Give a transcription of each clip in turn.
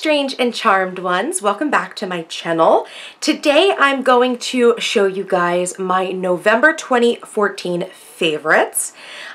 strange and charmed ones, welcome back to my channel. Today I'm going to show you guys my November 2014 favorites.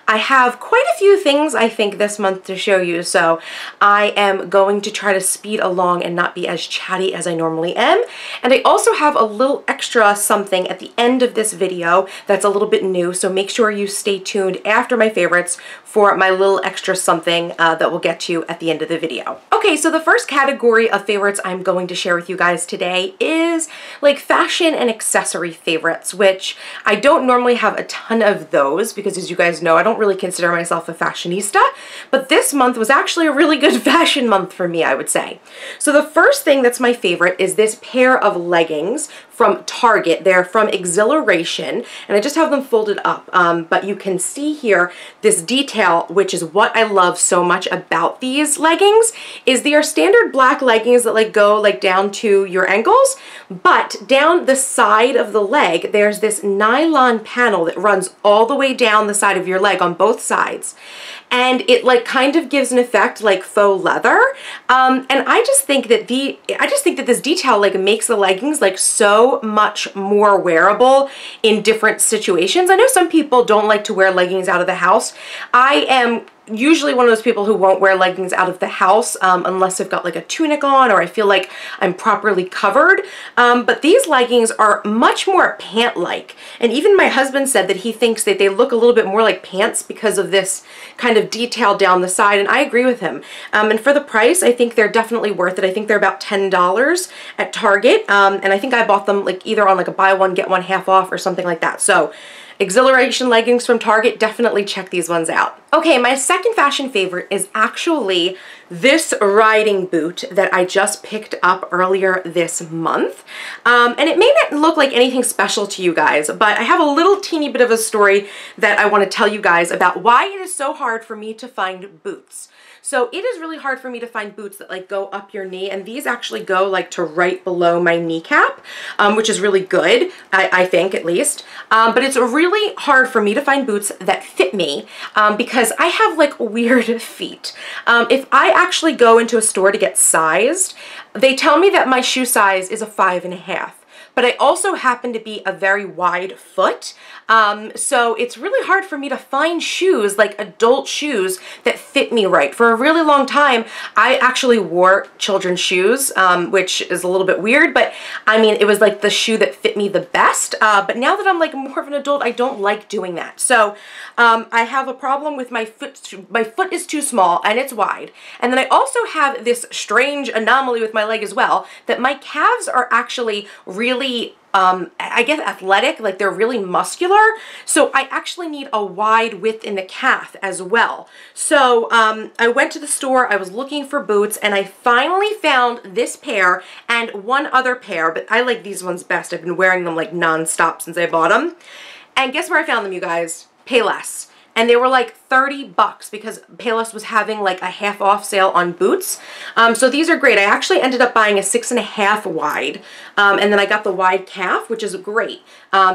I have quite a few things I think this month to show you, so I am going to try to speed along and not be as chatty as I normally am. And I also have a little extra something at the end of this video that's a little bit new, so make sure you stay tuned after my favorites for my little extra something that we'll get to at the end of the video. Okay, so the first category of favorites I'm going to share with you guys today is like fashion and accessory favorites, which I don't normally have a ton of those because, as you guys know, I don't really consider myself a fashionista, but this month was actually a really good fashion month for me, I would say. So the first thing that's my favorite is this pair of leggings from Target. They're from Exhilaration, and I just have them folded up, but you can see here this detail, which is what I love so much about these leggings, is they are standard black leggings that go down to your ankles, but down the side of the leg, there's this nylon panel that runs all the way down the side of your leg on both sides. And it kind of gives an effect like faux leather. And I just think that this detail makes the leggings so much more wearable in different situations. I know some people don't like to wear leggings out of the house. I am usually one of those people who won't wear leggings out of the house unless I've got a tunic on or I feel like I'm properly covered. But these leggings are much more pant-like. And even my husband said that he thinks that they look a little bit more like pants because of this kind of detail down the side, and I agree with him. And for the price, I think they're definitely worth it. I think they're about $10 at Target, and I think I bought them either on a buy one, get one half off or something like that. So Exhilaration leggings from Target, definitely check these ones out. Okay, my second fashion favorite is actually this riding boot that I just picked up earlier this month. And it may not look like anything special to you guys, but I have a little teeny bit of a story that I want to tell you guys about why it is so hard for me to find boots. So it is really hard for me to find boots that go up your knee, and these actually go to right below my kneecap, which is really good, I think at least. But it's really hard for me to find boots that fit me because I have weird feet. If I actually go into a store to get sized, they tell me that my shoe size is a 5.5. But I also happen to be a very wide foot, so it's really hard for me to find shoes, adult shoes, that fit me right. For a really long time, I actually wore children's shoes, which is a little bit weird, but I mean, it was the shoe that fit me the best. But now that I'm more of an adult, I don't like doing that. So I have a problem with my foot. My foot is too small and it's wide. And then I also have this strange anomaly with my leg as well, that my calves are actually really I guess athletic, they're really muscular, so I actually need a wide width in the calf as well. So I went to the store, I was looking for boots, and I finally found this pair and one other pair, but I like these ones best. I've been wearing them non-stop since I bought them. And guess where I found them, you guys? Payless. And they were 30 bucks because Payless was having a half off sale on boots. So these are great. I actually ended up buying a 6.5 wide. And then I got the wide calf, which is great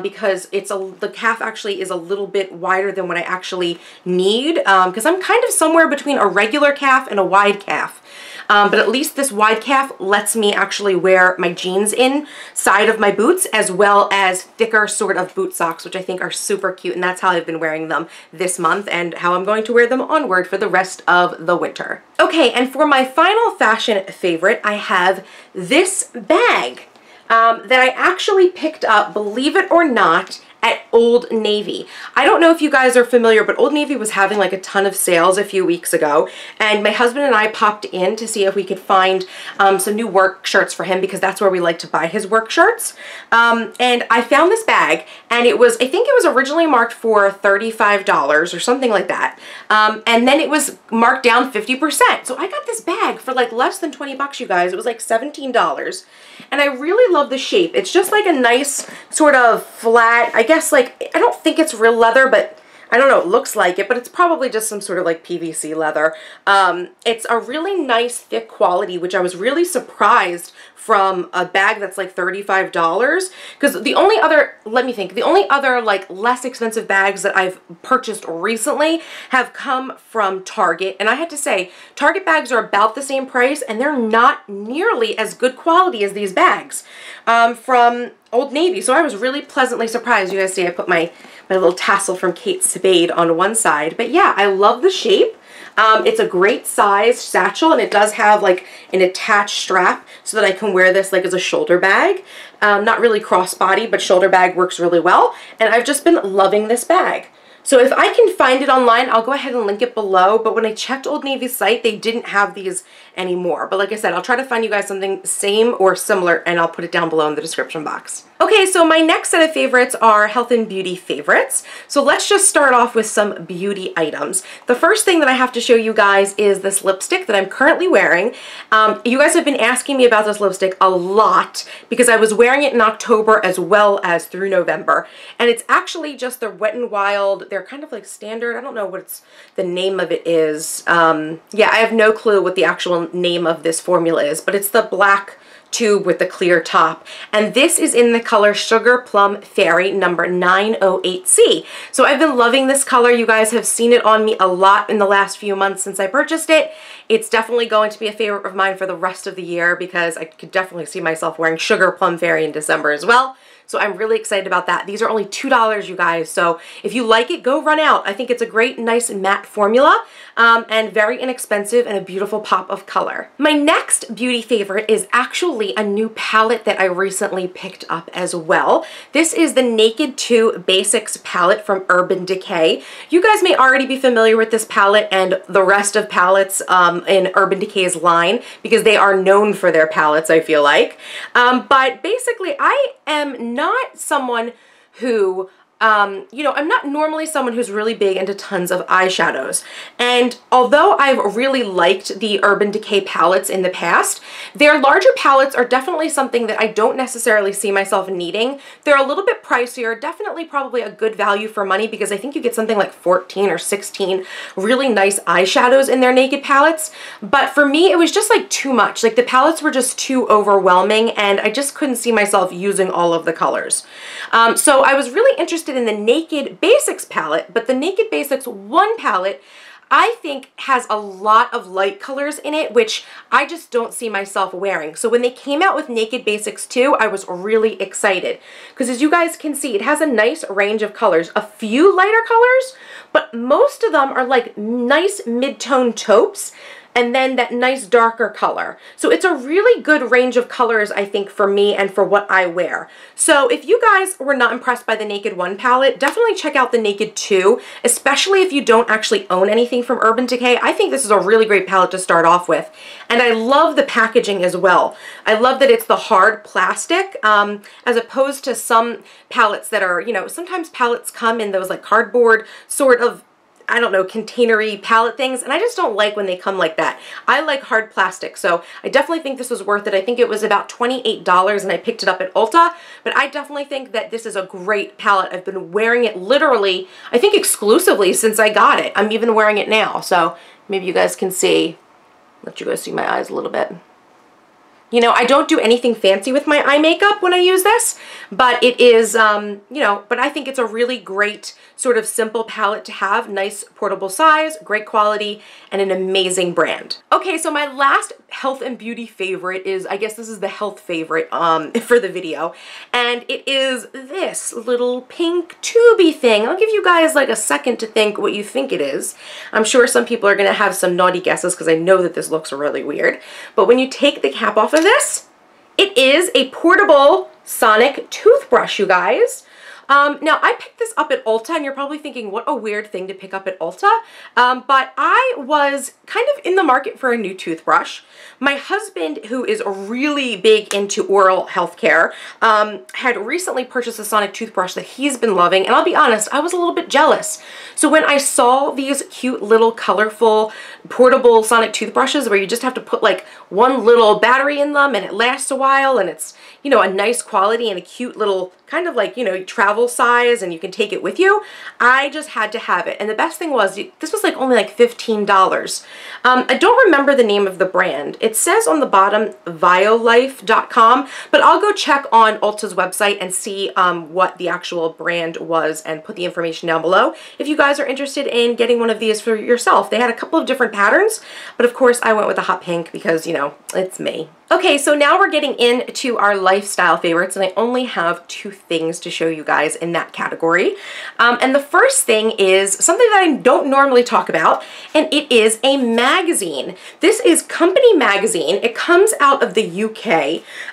because the calf actually is a little bit wider than what I actually need because I'm kind of somewhere between a regular calf and a wide calf. But at least this wide calf lets me actually wear my jeans inside of my boots, as well as thicker sort of boot socks, which I think are super cute, and that's how I've been wearing them this month and how I'm going to wear them onward for the rest of the winter. Okay, and for my final fashion favorite, I have this bag that I actually picked up, believe it or not, at Old Navy. I don't know if you guys are familiar, but Old Navy was having a ton of sales a few weeks ago, and my husband and I popped in to see if we could find some new work shirts for him because that's where we like to buy his work shirts. And I found this bag, and I think it was originally marked for $35 or something like that. And then it was marked down 50%. So I got this bag for less than 20 bucks, you guys. It was $17. And I really love the shape. It's just a nice sort of flat, I guess I don't think it's real leather, but I don't know, it looks like it, but it's probably just some sort of like PVC leather. It's a really nice thick quality, which I was really surprised from a bag that's like $35, because the only other, let me think, the only other like less expensive bags that I've purchased recently have come from Target, and I had to say Target bags are about the same price and they're not nearly as good quality as these bags from Old Navy. So I was really pleasantly surprised. You guys see I put my little tassel from Kate Spade on one side, but yeah, I love the shape. It's a great size satchel, and it does have like an attached strap so that I can wear this like as a shoulder bag. Not really crossbody, but shoulder bag works really well. And I've just been loving this bag. So if I can find it online, I'll go ahead and link it below. But when I checked Old Navy's site, they didn't have these anymore. But like I said, I'll try to find you guys something same or similar, and I'll put it down below in the description box. Okay, so my next set of favorites are health and beauty favorites. So let's just start off with some beauty items. The first thing that I have to show you guys is this lipstick that I'm currently wearing. You guys have been asking me about this lipstick a lot because I was wearing it in October as well as through November. And it's actually just the Wet n Wild. They're kind of like standard. I don't know what the name of it is. Yeah, I have no clue what the actual name of this formula is, but it's the black tube with the clear top, and this is in the color Sugar Plum Fairy number 908C. So I've been loving this color. You guys have seen it on me a lot in the last few months since I purchased it. It's definitely going to be a favorite of mine for the rest of the year because I could definitely see myself wearing Sugar Plum Fairy in December as well. So I'm really excited about that. These are only $2, you guys. So if you like it, go run out. I think it's a great, nice matte formula and very inexpensive and a beautiful pop of color. My next beauty favorite is actually a new palette that I recently picked up as well. This is the Naked 2 Basics palette from Urban Decay. You guys may already be familiar with this palette and the rest of palettes in Urban Decay's line because they are known for their palettes, I feel like. But basically, I am not someone who, you know, I'm not normally someone who's really big into tons of eyeshadows. And although I've really liked the Urban Decay palettes in the past, their larger palettes are definitely something that I don't necessarily see myself needing. They're a little bit pricier, definitely probably a good value for money because I think you get something like 14 or 16 really nice eyeshadows in their Naked palettes. But for me, it was just like too much. Like the palettes were just too overwhelming and I just couldn't see myself using all of the colors. So I was really interested in the Naked Basics palette, but the Naked Basics 1 palette I think has a lot of light colors in it, which I just don't see myself wearing. So when they came out with Naked Basics 2, I was really excited because as you guys can see, it has a nice range of colors, a few lighter colors, but most of them are like nice mid-tone taupes and then that nice darker color. So it's a really good range of colors, I think, for me and for what I wear. So if you guys were not impressed by the Naked 1 palette, definitely check out the Naked 2, especially if you don't actually own anything from Urban Decay. I think this is a really great palette to start off with. And I love the packaging as well. I love that it's the hard plastic, as opposed to some palettes that are, you know, sometimes palettes come in those like cardboard sort of, I don't know, containery palette things, and I just don't like when they come like that. I like hard plastic, so I definitely think this was worth it. I think it was about $28 and I picked it up at Ulta, but I definitely think that this is a great palette. I've been wearing it literally, I think exclusively since I got it. I'm even wearing it now, so maybe you guys can see, let you guys see my eyes a little bit. You know, I don't do anything fancy with my eye makeup when I use this, but it is, you know, but I think it's a really great sort of simple palette to have. Nice portable size, great quality, and an amazing brand. Okay, so my last health and beauty favorite is, I guess this is the health favorite for the video, and it is this little pink tubey thing. I'll give you guys like a second to think what you think it is. I'm sure some people are going to have some naughty guesses because I know that this looks really weird, but when you take the cap off of this, it is a portable sonic toothbrush, you guys. Now, I picked this up at Ulta, and you're probably thinking, what a weird thing to pick up at Ulta. But I was kind of in the market for a new toothbrush. My husband, who is really big into oral health care, had recently purchased a sonic toothbrush that he's been loving, and I'll be honest, I was a little bit jealous. So when I saw these cute little colorful portable sonic toothbrushes where you just have to put like one little battery in them and it lasts a while and it's, you know, a nice quality and a cute little kind of like, you know, travel travel size and you can take it with you. I just had to have it. And the best thing was, this was like only like $15. I don't remember the name of the brand. It says on the bottom violife.com, but I'll go check on Ulta's website and see what the actual brand was and put the information down below if you guys are interested in getting one of these for yourself. They had a couple of different patterns, but of course I went with the hot pink because, you know, it's me. Okay, so now we're getting into our lifestyle favorites, and I only have 2 things to show you guys in that category. And the first thing is something that I don't normally talk about, and it is a magazine. This is Company Magazine. It comes out of the UK,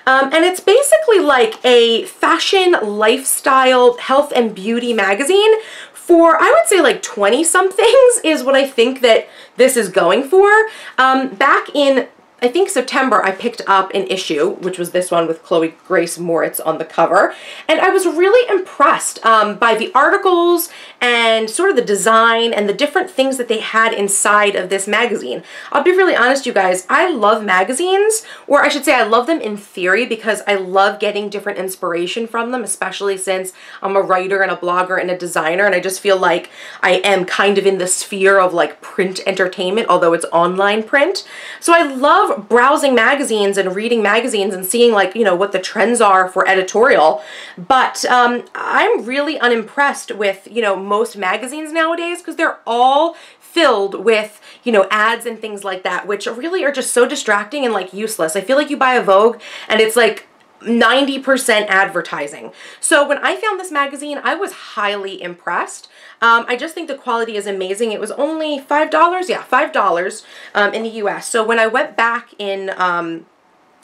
and it's basically like a fashion, lifestyle, health and beauty magazine for, I would say, like 20-somethings is what I think that this is going for. Back in, I think, September, I picked up an issue, which was this one with Chloe Grace Moritz on the cover, and I was really impressed by the articles and sort of the design and the different things that they had inside of this magazine. I'll be really honest, you guys, I love magazines, or I should say I love them in theory because I love getting different inspiration from them, especially since I'm a writer and a blogger and a designer, and I just feel like I am kind of in the sphere of like print entertainment, although it's online print. So I love browsing magazines and reading magazines and seeing, like, you know, what the trends are for editorial. But I'm really unimpressed with, you know, most magazines nowadays because they're all filled with, you know, ads and things like that, which really are just so distracting and like useless. I feel like you buy a Vogue and it's like 90% advertising. So when I found this magazine, I was highly impressed. I just think the quality is amazing. It was only $5, yeah, $5 in the US. So when I went back in,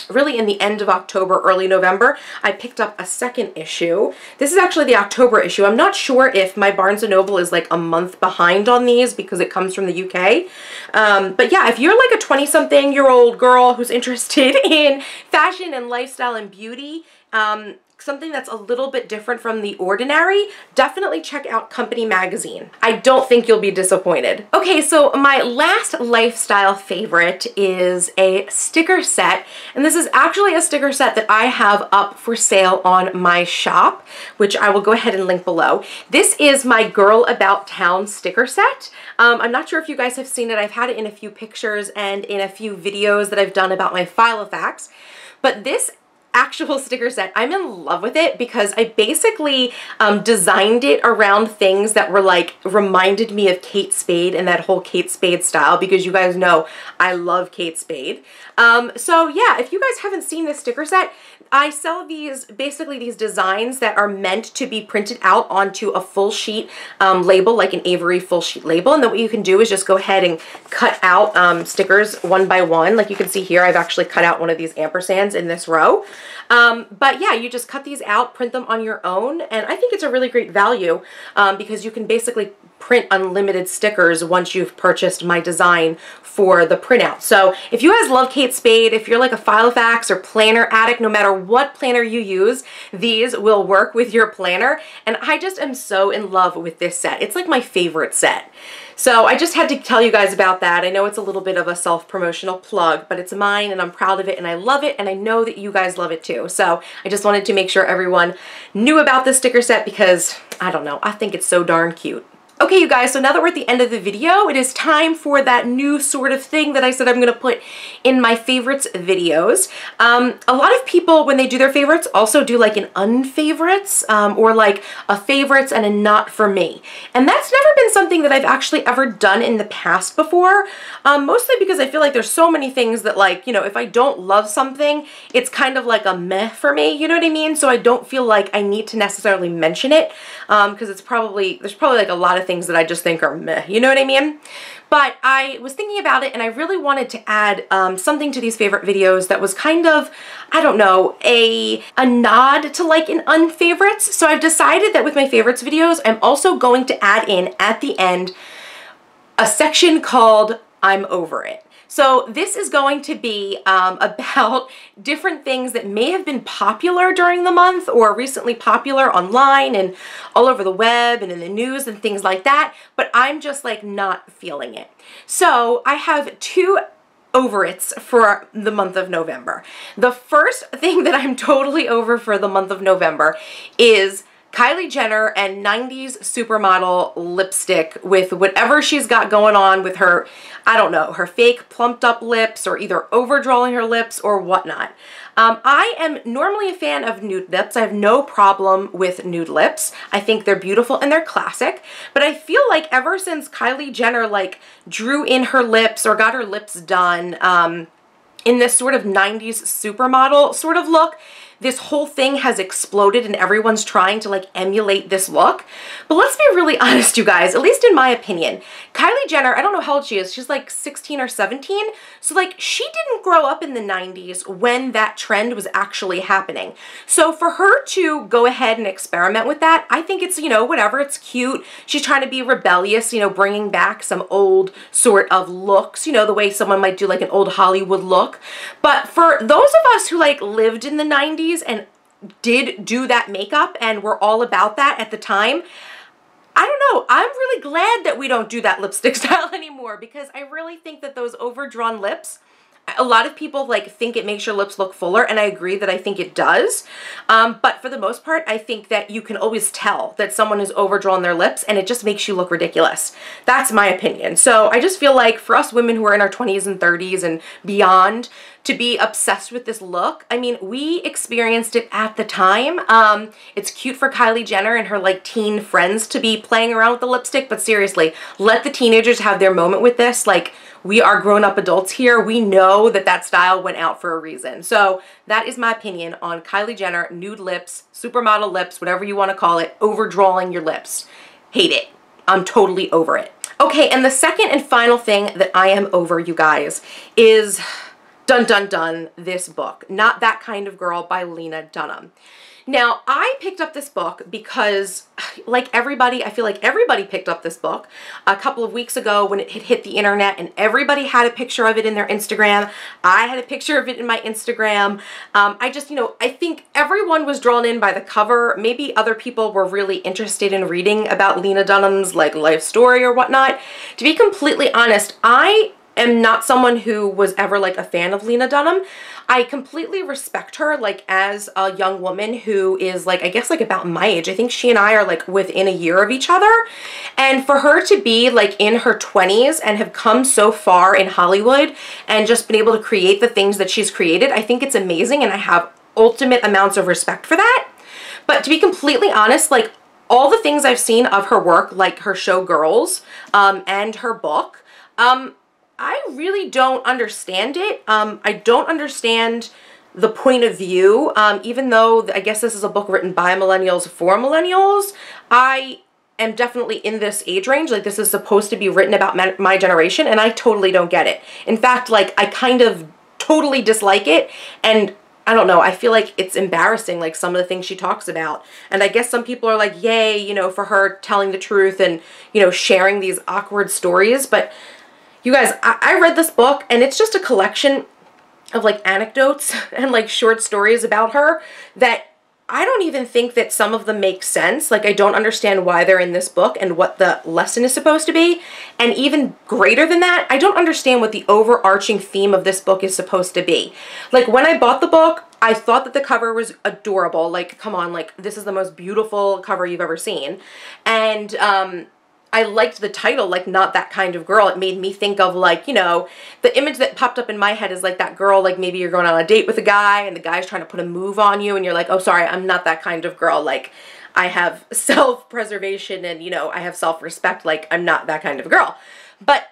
really in the end of October, early November, I picked up a second issue. This is actually the October issue. I'm not sure if my Barnes & Noble is like a month behind on these because it comes from the UK. But yeah, if you're like a 20-something-year-old girl who's interested in fashion and lifestyle and beauty, something that's a little bit different from the ordinary, definitely check out Company Magazine. I don't think you'll be disappointed. Okay, so my last lifestyle favorite is a sticker set, and this is actually a sticker set that I have up for sale on my shop, which I will go ahead and link below. This is my Girl About Town sticker set. I'm not sure if you guys have seen it. I've had it in a few pictures and in a few videos that I've done about my file of facts, but this actual sticker set, I'm in love with it because I basically designed it around things that were like, reminded me of Kate Spade and that whole Kate Spade style, because you guys know I love Kate Spade. So yeah, if you guys haven't seen this sticker set, I sell these, basically these designs that are meant to be printed out onto a full sheet label, like an Avery full sheet label. And then what you can do is just go ahead and cut out stickers one by one. Like you can see here, I've actually cut out one of these ampersands in this row. But yeah, you just cut these out, print them on your own, and I think it's a really great value because you can basically print unlimited stickers once you've purchased my design for the printout. So if you guys love Kate Spade, if you're like a file of facts or planner addict, no matter what planner you use, these will work with your planner. And I just am so in love with this set. It's like my favorite set. So I just had to tell you guys about that. I know it's a little bit of a self-promotional plug, but it's mine and I'm proud of it and I love it and I know that you guys love it too. So I just wanted to make sure everyone knew about this sticker set because, I don't know, I think it's so darn cute. Okay, you guys, so now that we're at the end of the video, it is time for that new sort of thing that I said I'm going to put in my favorites videos. A lot of people, when they do their favorites, also do like an unfavorites or like a favorites and a not for me. And that's never been something that I've actually ever done in the past before, mostly because I feel like there's so many things that, like, you know, if I don't love something, it's kind of like a meh for me, you know what I mean? So I don't feel like I need to necessarily mention it because there's probably like a lot of things that I just think are meh, you know what I mean? But I was thinking about it and I really wanted to add something to these favorite videos that was kind of, I don't know, a nod to like an unfavorites. So I've decided that with my favorites videos, I'm also going to add in at the end a section called I'm Over It. So this is going to be about different things that may have been popular during the month or recently popular online and all over the web and in the news and things like that, but I'm just like not feeling it. So I have two over it's for the month of November. The first thing that I'm totally over for the month of November is Kylie Jenner and 90s supermodel lipstick with whatever she's got going on with her, I don't know, her fake plumped up lips or either overdrawing her lips or whatnot. I am normally a fan of nude lips. I have no problem with nude lips. I think they're beautiful and they're classic, but I feel like ever since Kylie Jenner like drew in her lips or got her lips done in this sort of 90s supermodel sort of look, this whole thing has exploded and everyone's trying to like emulate this look. But let's be really honest, you guys, at least in my opinion, Kylie Jenner, I don't know how old she is. She's like 16 or 17. So like she didn't grow up in the 90s when that trend was actually happening. So for her to go ahead and experiment with that, I think it's, you know, whatever, it's cute. She's trying to be rebellious, you know, bringing back some old sort of looks, you know, the way someone might do like an old Hollywood look. But for those of us who like lived in the 90s and did do that makeup and were all about that at the time, I don't know, I'm really glad that we don't do that lipstick style anymore, because I really think that those overdrawn lips, a lot of people like think it makes your lips look fuller, and I agree that I think it does. But for the most part, I think that you can always tell that someone has overdrawn their lips and it just makes you look ridiculous. That's my opinion. So I just feel like for us women who are in our 20s and 30s and beyond to be obsessed with this look, I mean, we experienced it at the time. It's cute for Kylie Jenner and her like teen friends to be playing around with the lipstick, but seriously, let the teenagers have their moment with this. Like, we are grown-up adults here. We know that that style went out for a reason. So that is my opinion on Kylie Jenner, nude lips, supermodel lips, whatever you want to call it, overdrawing your lips. Hate it. I'm totally over it. Okay, and the second and final thing that I am over, you guys, is dun dun dun, this book, Not That Kind of Girl by Lena Dunham. Now, I picked up this book because, like everybody, I feel like everybody picked up this book a couple of weeks ago when it had hit the internet and everybody had a picture of it in their Instagram. I had a picture of it in my Instagram. I just, you know, I think everyone was drawn in by the cover. Maybe other people were really interested in reading about Lena Dunham's like life story or whatnot. To be completely honest, I am not someone who was ever like a fan of Lena Dunham. I completely respect her like as a young woman who is like, I guess like about my age. I think she and I are like within a year of each other. And for her to be like in her 20s and have come so far in Hollywood and just been able to create the things that she's created, I think it's amazing and I have ultimate amounts of respect for that. But to be completely honest, like all the things I've seen of her work, like her show Girls and her book, I really don't understand it. I don't understand the point of view, even though I guess this is a book written by millennials for millennials. I am definitely in this age range. Like, this is supposed to be written about my generation, and I totally don't get it. In fact, like, I kind of totally dislike it, and I don't know, I feel like it's embarrassing, like some of the things she talks about. And I guess some people are like, yay, you know, for her telling the truth and, you know, sharing these awkward stories, but you guys, I read this book and it's just a collection of like anecdotes and like short stories about her that I don't even think that some of them make sense. Like, I don't understand why they're in this book and what the lesson is supposed to be. And even greater than that, I don't understand what the overarching theme of this book is supposed to be. Like, when I bought the book, I thought that the cover was adorable. Like, come on, like, this is the most beautiful cover you've ever seen. And, I liked the title, like, Not That Kind of Girl. It made me think of, like, you know, the image that popped up in my head is like that girl, like maybe you're going on a date with a guy and the guy's trying to put a move on you and you're like, oh, sorry, I'm not that kind of girl. Like, I have self-preservation and, you know, I have self-respect. Like, I'm not that kind of girl. But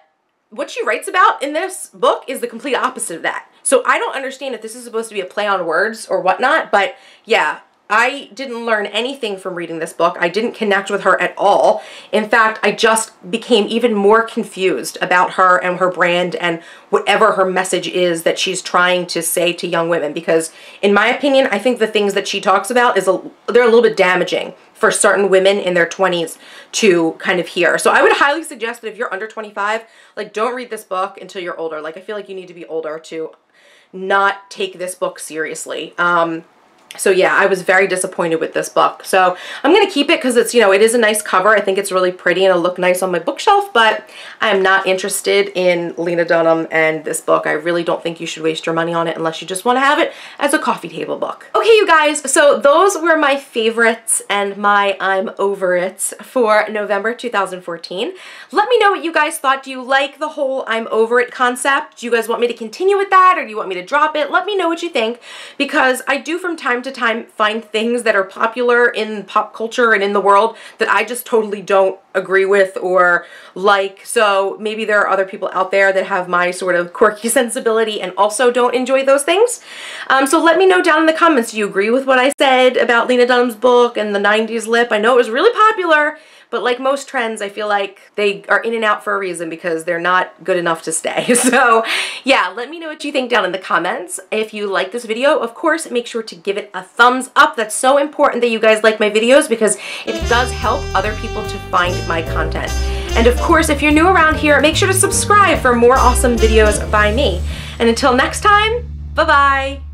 what she writes about in this book is the complete opposite of that. So I don't understand if this is supposed to be a play on words or whatnot, but yeah, I didn't learn anything from reading this book. I didn't connect with her at all. In fact, I just became even more confused about her and her brand and whatever her message is that she's trying to say to young women. Because in my opinion, I think the things that she talks about they're a little bit damaging for certain women in their 20s to kind of hear. So I would highly suggest that if you're under 25, like, don't read this book until you're older. Like, I feel like you need to be older to not take this book seriously. So yeah, I was very disappointed with this book. So I'm going to keep it because it's, you know, it is a nice cover. I think it's really pretty and it'll look nice on my bookshelf, but I am not interested in Lena Dunham and this book. I really don't think you should waste your money on it unless you just want to have it as a coffee table book. Okay, you guys, so those were my favorites and my I'm over it for November 2014. Let me know what you guys thought. Do you like the whole I'm over it concept? Do you guys want me to continue with that, or do you want me to drop it? Let me know what you think, because I do from time to time find things that are popular in pop culture and in the world that I just totally don't agree with or like. So maybe there are other people out there that have my sort of quirky sensibility and also don't enjoy those things. So let me know down in the comments, do you agree with what I said about Lena Dunham's book and the 90s lip? I know it was really popular, but like most trends, I feel like they are in and out for a reason because they're not good enough to stay. So yeah, let me know what you think down in the comments. If you like this video, of course, make sure to give it a thumbs up. That's so important that you guys like my videos because it does help other people to find my content. And of course, if you're new around here, make sure to subscribe for more awesome videos by me. And until next time, bye-bye.